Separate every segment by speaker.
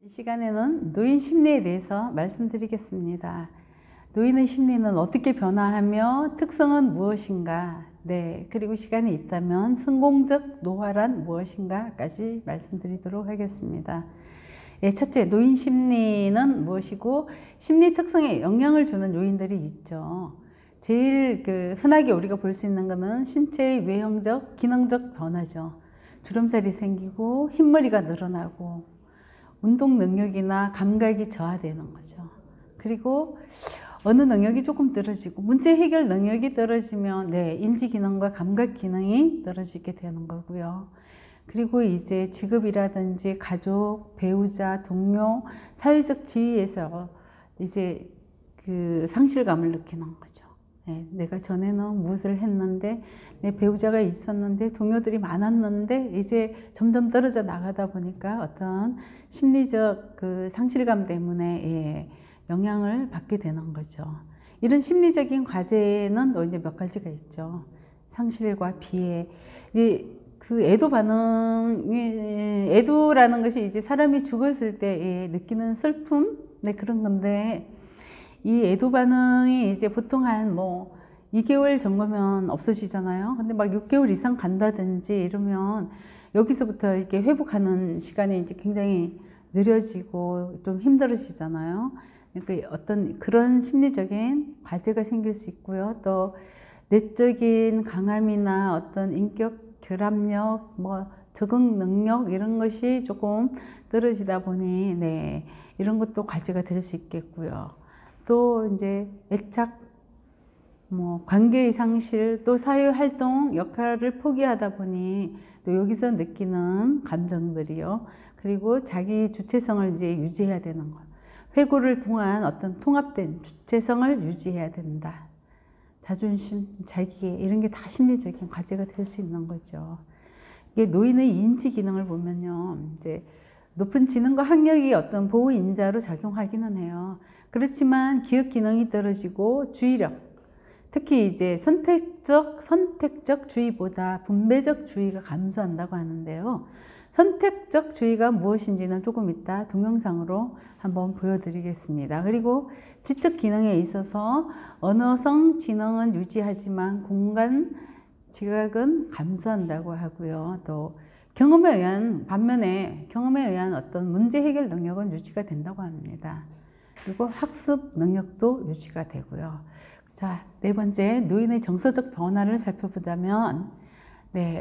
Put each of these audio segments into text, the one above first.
Speaker 1: 이 시간에는 노인 심리에 대해서 말씀드리겠습니다. 노인의 심리는 어떻게 변화하며 특성은 무엇인가? 네, 그리고 시간이 있다면 성공적 노화란 무엇인가까지 말씀드리도록 하겠습니다. 예, 첫째, 노인 심리는 무엇이고 심리 특성에 영향을 주는 요인들이 있죠. 제일 흔하게 우리가 볼 수 있는 것은 신체의 외형적, 기능적 변화죠. 주름살이 생기고 흰머리가 늘어나고 운동 능력이나 감각이 저하되는 거죠. 그리고 어느 능력이 조금 떨어지고 문제 해결 능력이 떨어지면 인지 기능과 감각 기능이 떨어지게 되는 거고요. 그리고 이제 직업이라든지 가족, 배우자, 동료, 사회적 지위에서 이제 상실감을 느끼는 거죠. 내가 전에는 무엇을 했는데 내 배우자가 있었는데 동료들이 많았는데 이제 점점 떨어져 나가다 보니까 어떤 심리적 상실감 때문에 영향을 받게 되는 거죠. 이런 심리적인 과제는 또 이제 몇 가지가 있죠. 상실과 비애. 이제 애도 반응이, 애도라는 것이 이제 사람이 죽었을 때 느끼는 슬픔, 그런 건데, 이 애도 반응이 이제 보통 한 2개월 정도면 없어지잖아요. 근데 막 6개월 이상 간다든지 이러면 여기서부터 이렇게 회복하는 시간이 이제 굉장히 느려지고 좀 힘들어지잖아요. 그러니까 어떤 그런 심리적인 과제가 생길 수 있고요. 또 내적인 강함이나 어떤 인격 결합력, 적응 능력 이런 것이 조금 떨어지다 보니 이런 것도 과제가 될 수 있겠고요. 또 이제 애착, 관계의 상실, 또 사회활동 역할을 포기하다 보니 또 여기서 느끼는 감정들이요. 그리고 자기 주체성을 이제 유지해야 되는 것. 회고를 통한 어떤 통합된 주체성을 유지해야 된다. 자존심, 자기애 이런 게 다 심리적인 과제가 될 수 있는 거죠. 이게 노인의 인지 기능을 보면요, 이제 높은 지능과 학력이 어떤 보호 인자로 작용하기는 해요. 그렇지만 기억 기능이 떨어지고 주의력, 특히 이제 선택적 주의보다 분배적 주의가 감소한다고 하는데요. 선택적 주의가 무엇인지는 조금 이따 동영상으로 한번 보여드리겠습니다. 그리고 지적 기능에 있어서 언어성 지능은 유지하지만 공간 지각은 감소한다고 하고요. 또 반면에 경험에 의한 어떤 문제 해결 능력은 유지가 된다고 합니다. 그리고 학습 능력도 유지가 되고요. 자, 네 번째, 노인의 정서적 변화를 살펴보자면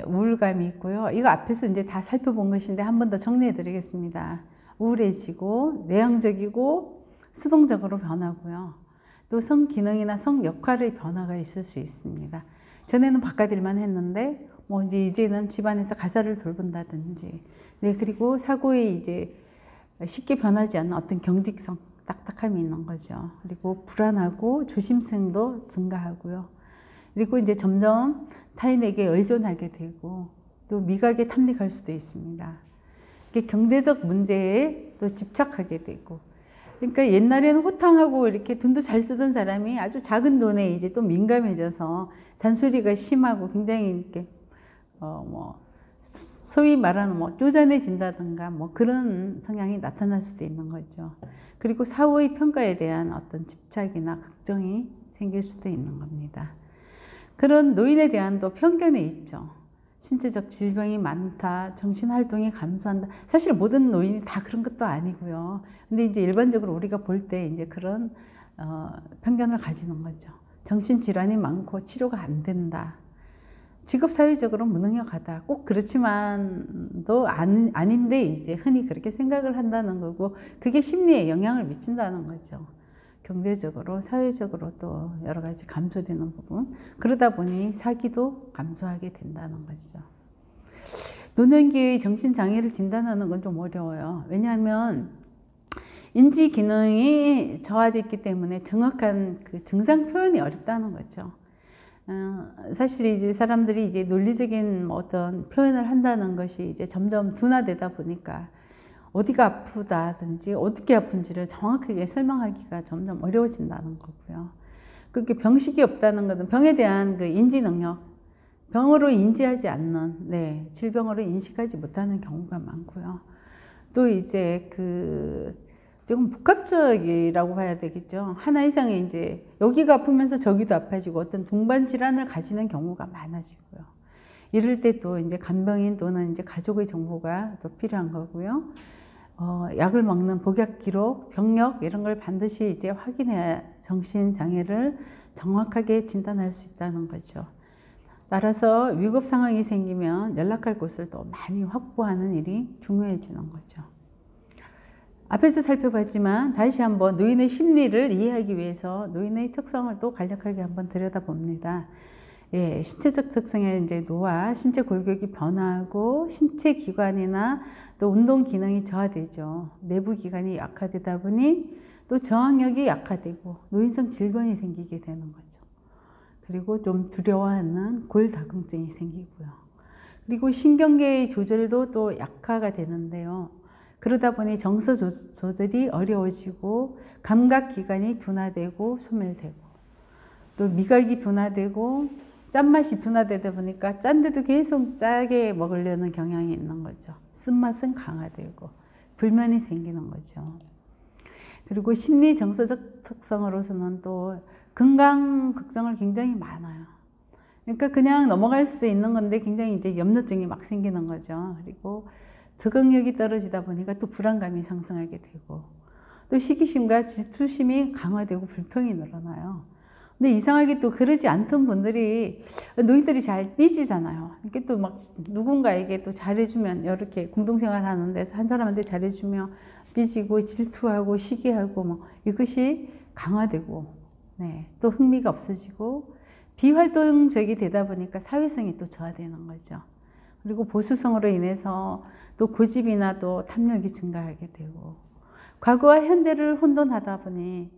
Speaker 1: 우울감이 있고요. 이거 앞에서 이제 다 살펴본 것인데 한 번 더 정리해 드리겠습니다. 우울해지고 내향적이고 수동적으로 변하고요. 또 성기능이나 성역할의 변화가 있을 수 있습니다. 전에는 바깥 일만 했는데 이제는 집안에서 가사를 돌본다든지 그리고 사고에 이제 쉽게 변하지 않는 어떤 경직성, 딱딱함이 있는 거죠. 그리고 불안하고 조심성도 증가하고요. 그리고 이제 점점 타인에게 의존하게 되고 또 미각에 탐닉할 수도 있습니다. 이게 경제적 문제에 또 집착하게 되고, 그러니까 옛날에는 호탕하고 이렇게 돈도 잘 쓰던 사람이 아주 작은 돈에 이제 또 민감해져서 잔소리가 심하고 굉장히 이렇게 소위 말하는 쪼잔해진다든가 그런 성향이 나타날 수도 있는 거죠. 그리고 사후의 평가에 대한 어떤 집착이나 걱정이 생길 수도 있는 겁니다. 그런 노인에 대한 또 편견이 있죠. 신체적 질병이 많다, 정신활동이 감소한다. 사실 모든 노인이 다 그런 것도 아니고요. 근데 이제 일반적으로 우리가 볼 때 이제 그런 편견을 가지는 거죠. 정신질환이 많고 치료가 안 된다. 직업사회적으로 무능력하다. 꼭 그렇지만도 아닌데 이제 흔히 그렇게 생각을 한다는 거고, 그게 심리에 영향을 미친다는 거죠. 경제적으로, 사회적으로 또 여러 가지 감소되는 부분. 그러다 보니 사기도 감소하게 된다는 것이죠. 노년기의 정신장애를 진단하는 건 좀 어려워요. 왜냐하면 인지 기능이 저하됐기 때문에 정확한 증상 표현이 어렵다는 거죠. 사실 이제 사람들이 이제 논리적인 어떤 표현을 한다는 것이 이제 점점 둔화되다 보니까 어디가 아프다든지 어떻게 아픈지를 정확하게 설명하기가 점점 어려워진다는 거고요. 그렇게 병식이 없다는 것은 병에 대한 인지 능력, 병으로 인지하지 않는, 질병으로 인식하지 못하는 경우가 많고요. 또 이제 조금 복합적이라고 봐야 되겠죠. 하나 이상의 이제 여기가 아프면서 저기도 아파지고 어떤 동반 질환을 가지는 경우가 많아지고요. 이럴 때 또 이제 간병인 또는 이제 가족의 정보가 또 필요한 거고요. 약을 먹는 복약 기록, 병력 이런 걸 반드시 이제 확인해야 정신 장애를 정확하게 진단할 수 있다는 거죠. 따라서 위급 상황이 생기면 연락할 곳을 또 많이 확보하는 일이 중요해지는 거죠. 앞에서 살펴봤지만 다시 한번 노인의 심리를 이해하기 위해서 노인의 특성을 또 간략하게 한번 들여다봅니다. 예, 신체적 특성의 이제 노화, 신체 골격이 변화하고 신체 기관이나 또 운동 기능이 저하되죠. 내부 기관이 약화되다 보니 또 저항력이 약화되고 노인성 질병이 생기게 되는 거죠. 그리고 좀 두려워하는 골다공증이 생기고요. 그리고 신경계의 조절도 또 약화가 되는데요. 그러다 보니 정서 조절이 어려워지고 감각기관이 둔화되고 소멸되고 또 미각이 둔화되고 짠맛이 둔화되다 보니까 짠데도 계속 짜게 먹으려는 경향이 있는 거죠. 쓴맛은 강화되고 불만이 생기는 거죠. 그리고 심리 정서적 특성으로서는 또 건강 걱정을 굉장히 많아요. 그러니까 그냥 넘어갈 수도 있는 건데 굉장히 이제 염려증이 막 생기는 거죠. 그리고 적응력이 떨어지다 보니까 또 불안감이 상승하게 되고 또 시기심과 질투심이 강화되고 불평이 늘어나요. 근데 이상하게 또 그러지 않던 분들이 노인들이 잘 삐지잖아요. 이렇게 또 막 누군가에게 또 잘해주면 이렇게 공동생활 하는데 한 사람한테 잘해주면 삐지고 질투하고 시기하고 뭐 이것이 강화되고 네, 또 흥미가 없어지고 비활동적이 되다 보니까 사회성이 또 저하되는 거죠. 그리고 보수성으로 인해서 또 고집이나 또 탐욕이 증가하게 되고 과거와 현재를 혼돈하다 보니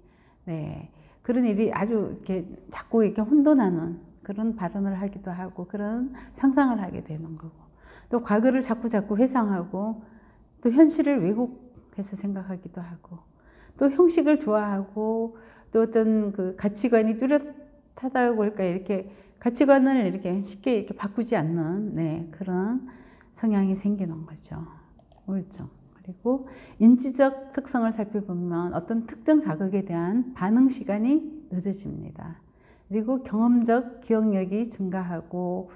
Speaker 1: 네, 그런 일이 아주 이렇게 자꾸 이렇게 혼돈하는 그런 발언을 하기도 하고 그런 상상을 하게 되는 거고 또 과거를 자꾸 회상하고 또 현실을 왜곡해서 생각하기도 하고 또 형식을 좋아하고 또 어떤 그 가치관이 뚜렷하다고 할까 이렇게 가치관을 이렇게 쉽게 이렇게 바꾸지 않는 네, 그런 성향이 생기는 거죠. 우울증. 그리고 인지적 특성을 살펴보면 어떤 특정 자극에 대한 반응 시간이 늦어집니다. 그리고 경험적 기억력이 증가하고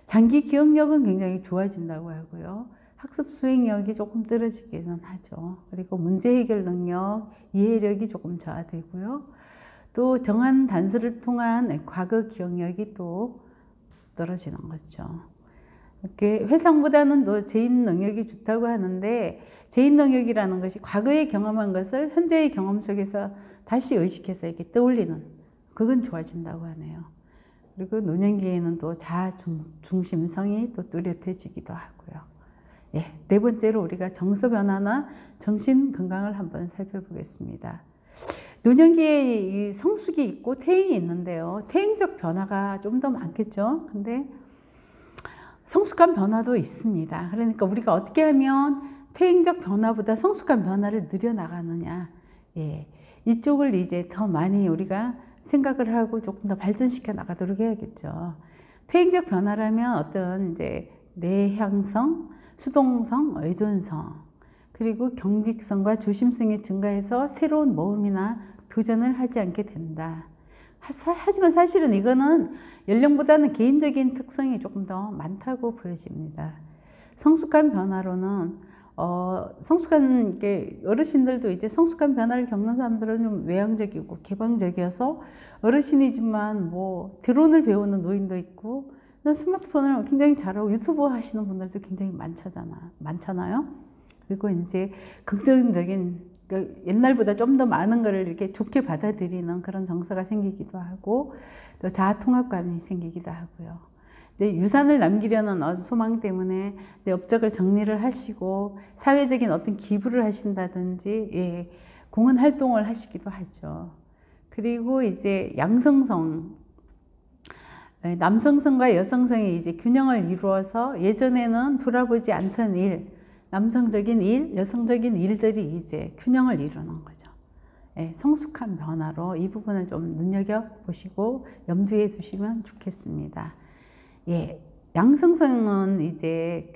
Speaker 1: 장기 기억력은 굉장히 좋아진다고 하고요. 학습 수행력이 조금 떨어지기는 하죠. 그리고 문제 해결 능력, 이해력이 조금 저하되고요. 또 정한 단서를 통한 과거 기억력이 또 떨어지는 거죠. 이렇게 회상보다는 또 재인 능력이 좋다고 하는데 재인 능력이라는 것이 과거에 경험한 것을 현재의 경험 속에서 다시 의식해서 이렇게 떠올리는 그건 좋아진다고 하네요. 그리고 노년기에는 또 자아 중심성이 또 뚜렷해지기도 하고요. 예, 네 번째로 우리가 정서 변화나 정신 건강을 한번 살펴보겠습니다. 노년기에 이 성숙이 있고 퇴행이 있는데요. 퇴행적 변화가 좀 더 많겠죠. 근데 성숙한 변화도 있습니다. 그러니까 우리가 어떻게 하면 퇴행적 변화보다 성숙한 변화를 늘려나가느냐. 예, 이쪽을 이제 더 많이 우리가 생각을 하고 조금 더 발전시켜 나가도록 해야겠죠. 퇴행적 변화라면 어떤 이제 내향성, 수동성, 의존성, 그리고 경직성과 조심성이 증가해서 새로운 모험이나 도전을 하지 않게 된다. 하지만 사실은 이거는 연령보다는 개인적인 특성이 조금 더 많다고 보여집니다. 성숙한 변화로는 성숙한 게 어르신들도 이제 성숙한 변화를 겪는 사람들은 좀 외향적이고 개방적이어서 어르신이지만 뭐 드론을 배우는 노인도 있고 스마트폰을 굉장히 잘하고 유튜브 하시는 분들도 굉장히 많잖아요. 그리고 이제 긍정적인 옛날보다 좀 더 많은 거를 이렇게 좋게 받아들이는 그런 정서가 생기기도 하고 또 자아 통합감이 생기기도 하고요. 유산을 남기려는 소망 때문에 내 업적을 정리를 하시고 사회적인 어떤 기부를 하신다든지 예, 공헌 활동을 하시기도 하죠. 그리고 이제 양성성, 남성성과 여성성이 이제 균형을 이루어서 예전에는 돌아보지 않던 일, 남성적인 일, 여성적인 일들이 이제 균형을 이루는 거죠. 예, 성숙한 변화로 이 부분을 좀 눈여겨보시고 염두에 두시면 좋겠습니다. 예, 양성성은 이제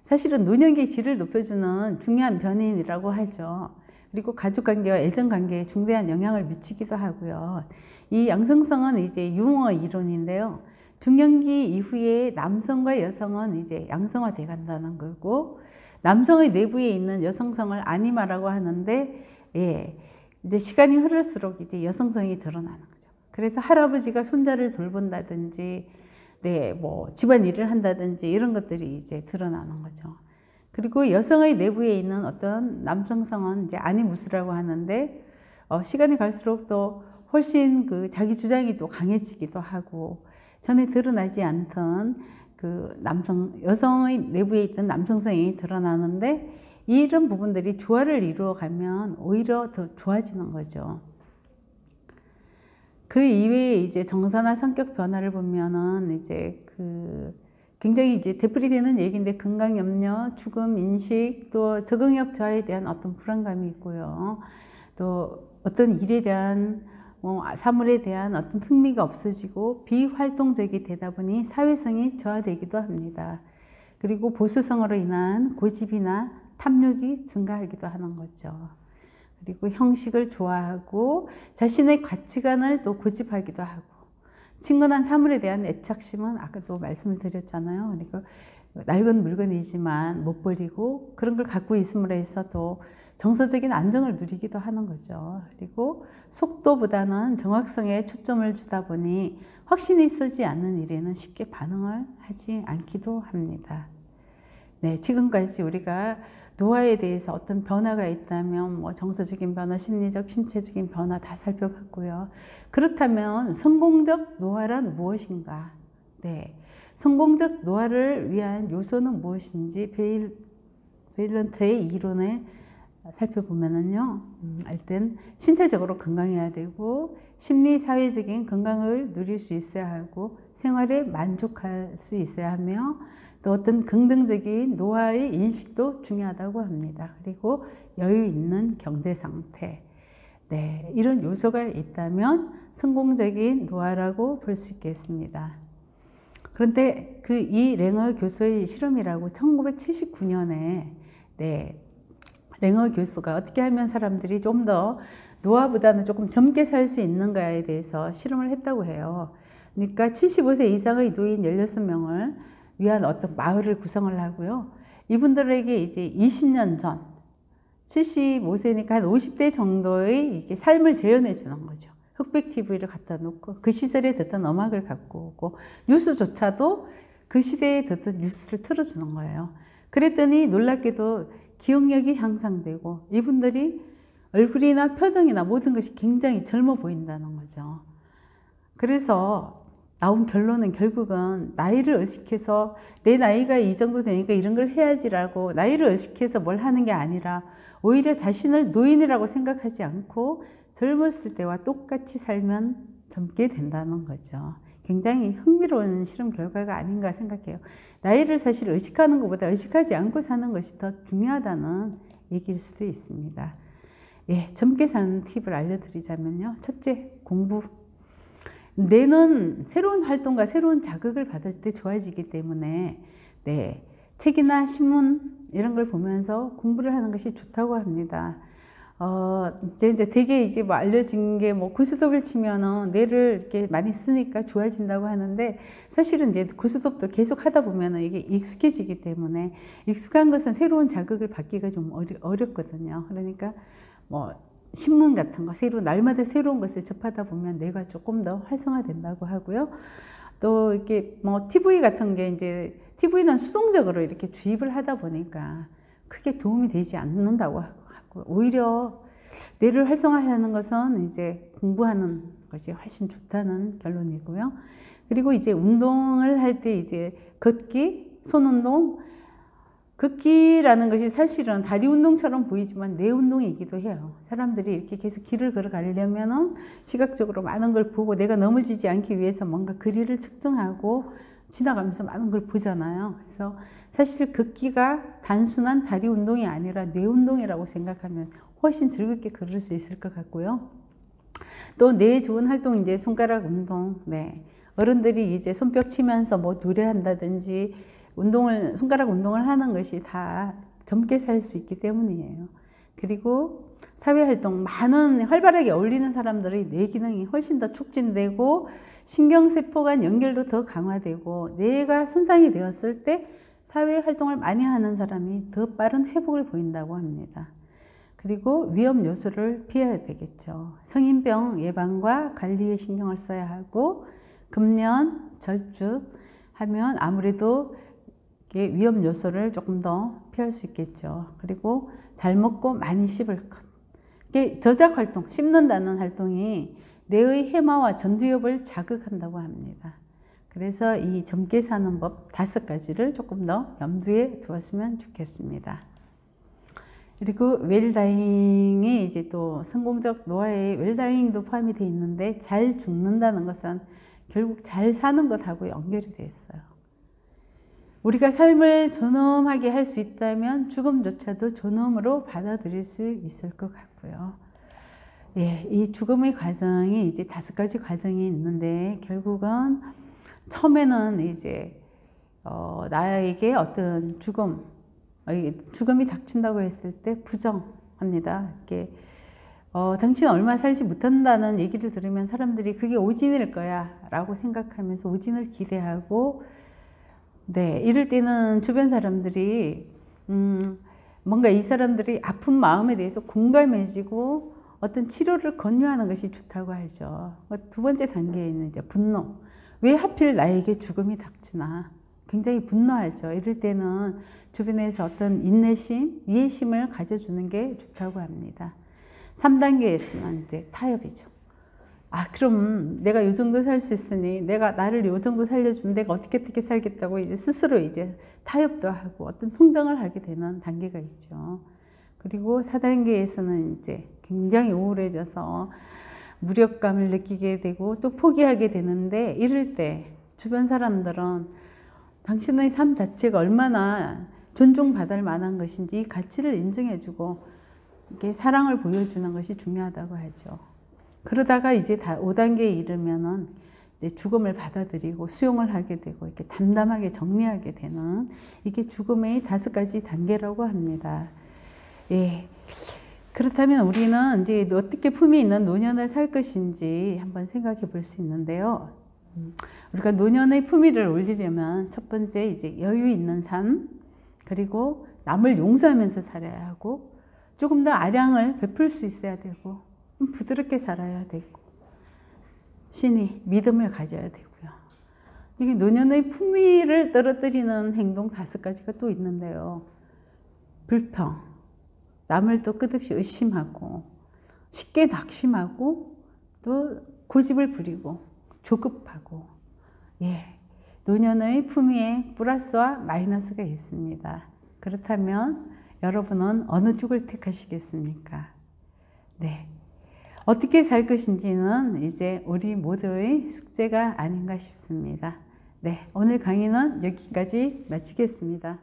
Speaker 1: 사실은 노년기의 질을 높여주는 중요한 변인이라고 하죠. 그리고 가족관계와 애정관계에 중대한 영향을 미치기도 하고요. 이 양성성은 이제 융어 이론인데요. 중년기 이후에 남성과 여성은 이제 양성화돼 간다는 거고, 남성의 내부에 있는 여성성을 아니마라고 하는데, 예, 이제 시간이 흐를수록 이제 여성성이 드러나는 거죠. 그래서 할아버지가 손자를 돌본다든지, 네, 뭐 집안 일을 한다든지 이런 것들이 이제 드러나는 거죠. 그리고 여성의 내부에 있는 어떤 남성성은 이제 아니무스라고 하는데, 시간이 갈수록 또 훨씬 그 자기 주장이 또 강해지기도 하고, 전에 드러나지 않던 그 여성의 내부에 있던 남성성이 드러나는데, 이런 부분들이 조화를 이루어가면 오히려 더 좋아지는 거죠. 그 이외에 이제 정서나 성격 변화를 보면은 이제 굉장히 이제 되풀이되는 얘기인데, 건강 염려, 죽음 인식, 또 적응력 저하에 대한 어떤 불안감이 있고요. 또 어떤 일에 대한 사물에 대한 어떤 흥미가 없어지고 비활동적이 되다 보니 사회성이 저하되기도 합니다. 그리고 보수성으로 인한 고집이나 탐욕이 증가하기도 하는 거죠. 그리고 형식을 좋아하고 자신의 가치관을 또 고집하기도 하고, 친근한 사물에 대한 애착심은 아까도 말씀을 드렸잖아요. 그리고 낡은 물건이지만 못 버리고 그런 걸 갖고 있음으로 해서 또 정서적인 안정을 누리기도 하는 거죠. 그리고 속도보다는 정확성에 초점을 주다 보니 확신이 서지 않는 일에는 쉽게 반응을 하지 않기도 합니다. 네, 지금까지 우리가 노화에 대해서 어떤 변화가 있다면 뭐 정서적인 변화, 심리적, 신체적인 변화 다 살펴봤고요. 그렇다면 성공적 노화란 무엇인가? 네, 성공적 노화를 위한 요소는 무엇인지 베일런트의 이론에 살펴보면은요, 일단 신체적으로 건강해야 되고, 심리, 사회적인 건강을 누릴 수 있어야 하고, 생활에 만족할 수 있어야 하며, 또 어떤 긍정적인 노화의 인식도 중요하다고 합니다. 그리고 여유 있는 경제 상태. 네, 이런 요소가 있다면 성공적인 노화라고 볼 수 있겠습니다. 그런데 이 랭어 교수의 실험이라고 1979년에 랭어 교수가 어떻게 하면 사람들이 좀 더 노화보다는 조금 젊게 살 수 있는가에 대해서 실험을 했다고 해요. 그러니까 75세 이상의 노인 16명을 위한 어떤 마을을 구성을 하고요. 이분들에게 이제 20년 전, 75세니까 한 50대 정도의 이게 삶을 재현해 주는 거죠. 흑백 TV를 갖다 놓고 그 시절에 듣던 음악을 갖고 오고, 뉴스조차도 그 시대에 듣던 뉴스를 틀어주는 거예요. 그랬더니 놀랍게도 기억력이 향상되고, 이분들이 얼굴이나 표정이나 모든 것이 굉장히 젊어 보인다는 거죠. 그래서 나온 결론은 결국은 나이를 의식해서 내 나이가 이 정도 되니까 이런 걸 해야지라고 나이를 의식해서 뭘 하는 게 아니라, 오히려 자신을 노인이라고 생각하지 않고 젊었을 때와 똑같이 살면 젊게 된다는 거죠. 굉장히 흥미로운 실험 결과가 아닌가 생각해요. 나이를 사실 의식하는 것보다 의식하지 않고 사는 것이 더 중요하다는 얘기일 수도 있습니다. 예, 젊게 사는 팁을 알려드리자면요. 첫째, 공부. 뇌는 새로운 활동과 새로운 자극을 받을 때 좋아지기 때문에, 네, 책이나 신문 이런 걸 보면서 공부를 하는 것이 좋다고 합니다. 이제 되게 이제 뭐 알려진 게 뭐 고스톱을 치면은 뇌를 이렇게 많이 쓰니까 좋아진다고 하는데, 사실은 이제 고스톱도 계속 하다 보면은 이게 익숙해지기 때문에, 익숙한 것은 새로운 자극을 받기가 좀 어렵거든요. 그러니까 뭐 신문 같은 거, 날마다 새로운 것을 접하다 보면 뇌가 조금 더 활성화된다고 하고요. 또 이렇게 뭐 TV 같은 게 이제 TV는 수동적으로 이렇게 주입을 하다 보니까 크게 도움이 되지 않는다고 하고, 오히려 뇌를 활성화하는 것은 이제 공부하는 것이 훨씬 좋다는 결론이고요. 그리고 이제 운동을 할 때 이제 걷기, 손운동, 걷기라는 것이 사실은 다리 운동처럼 보이지만 뇌 운동이기도 해요. 사람들이 이렇게 계속 길을 걸어가려면 시각적으로 많은 걸 보고 내가 넘어지지 않기 위해서 뭔가 거리를 측정하고 지나가면서 많은 걸 보잖아요. 그래서 사실 걷기가 단순한 다리 운동이 아니라 뇌 운동이라고 생각하면 훨씬 즐겁게 걸을 수 있을 것 같고요. 또 뇌에 좋은 활동, 이제 손가락 운동. 네. 어른들이 이제 손뼉 치면서 뭐 노래한다든지 손가락 운동을 하는 것이 다 젊게 살 수 있기 때문이에요. 그리고 사회활동, 많은 활발하게 어울리는 사람들의 뇌 기능이 훨씬 더 촉진되고 신경세포 간 연결도 더 강화되고 뇌가 손상이 되었을 때 사회활동을 많이 하는 사람이 더 빠른 회복을 보인다고 합니다. 그리고 위험 요소를 피해야 되겠죠. 성인병 예방과 관리에 신경을 써야 하고 금연, 절주 하면 아무래도 위험 요소를 조금 더 피할 수 있겠죠. 그리고 잘 먹고 많이 씹을 것. 이게 저작 활동, 씹는다는 활동이 뇌의 해마와 전두엽을 자극한다고 합니다. 그래서 이 젊게 사는 법 5가지를 조금 더 염두에 두었으면 좋겠습니다. 그리고 웰다잉이 이제 또 성공적 노화에 웰다잉도 포함이 되어 있는데 잘 죽는다는 것은 결국 잘 사는 것하고 연결이 되어 있어요. 우리가 삶을 존엄하게 할 수 있다면 죽음조차도 존엄으로 받아들일 수 있을 것 같고요. 예, 이 죽음의 과정이 이제 5가지 과정이 있는데 결국은 처음에는 이제 나에게 어떤 죽음이 닥친다고 했을 때 부정합니다. 이게 당신 얼마 살지 못한다는 얘기를 들으면 사람들이 그게 오진일 거야 라고 생각하면서 오진을 기대하고 네, 이럴 때는 주변 사람들이 뭔가 이 사람들이 아픈 마음에 대해서 공감해지고 어떤 치료를 권유하는 것이 좋다고 하죠. 2번째 단계에는 이제 분노. 왜 하필 나에게 죽음이 닥치나? 굉장히 분노하죠. 이럴 때는 주변에서 어떤 인내심, 이해심을 가져주는 게 좋다고 합니다. 3단계에서는 이제 타협이죠. 아, 그럼 내가 이 정도 살 수 있으니 내가 나를 이 정도 살려주면 내가 어떻게 살겠다고 이제 스스로 이제 타협도 하고 어떤 통정을 하게 되는 단계가 있죠. 그리고 4단계에서는 이제 굉장히 우울해져서 무력감을 느끼게 되고 또 포기하게 되는데 이럴 때 주변 사람들은 당신의 삶 자체가 얼마나 존중받을 만한 것인지 이 가치를 인정해주고 이게 사랑을 보여주는 것이 중요하다고 하죠. 그러다가 이제 5단계에 이르면은 이제 죽음을 받아들이고 수용을 하게 되고 이렇게 담담하게 정리하게 되는 이게 죽음의 5가지 단계라고 합니다. 예. 그렇다면 우리는 이제 어떻게 품위 있는 노년을 살 것인지 한번 생각해 볼 수 있는데요. 우리가 노년의 품위를 올리려면 첫 번째 이제 여유 있는 삶, 그리고 남을 용서하면서 살아야 하고 조금 더 아량을 베풀 수 있어야 되고 부드럽게 살아야 되고 신이 믿음을 가져야 되고요. 이게 노년의 품위를 떨어뜨리는 행동 5가지가 또 있는데요. 불평, 남을 또 끝없이 의심하고 쉽게 낙심하고 또 고집을 부리고 조급하고 예, 노년의 품위에 플러스와 마이너스가 있습니다. 그렇다면 여러분은 어느 쪽을 택하시겠습니까? 네. 어떻게 살 것인지는 이제 우리 모두의 숙제가 아닌가 싶습니다. 네, 오늘 강의는 여기까지 마치겠습니다.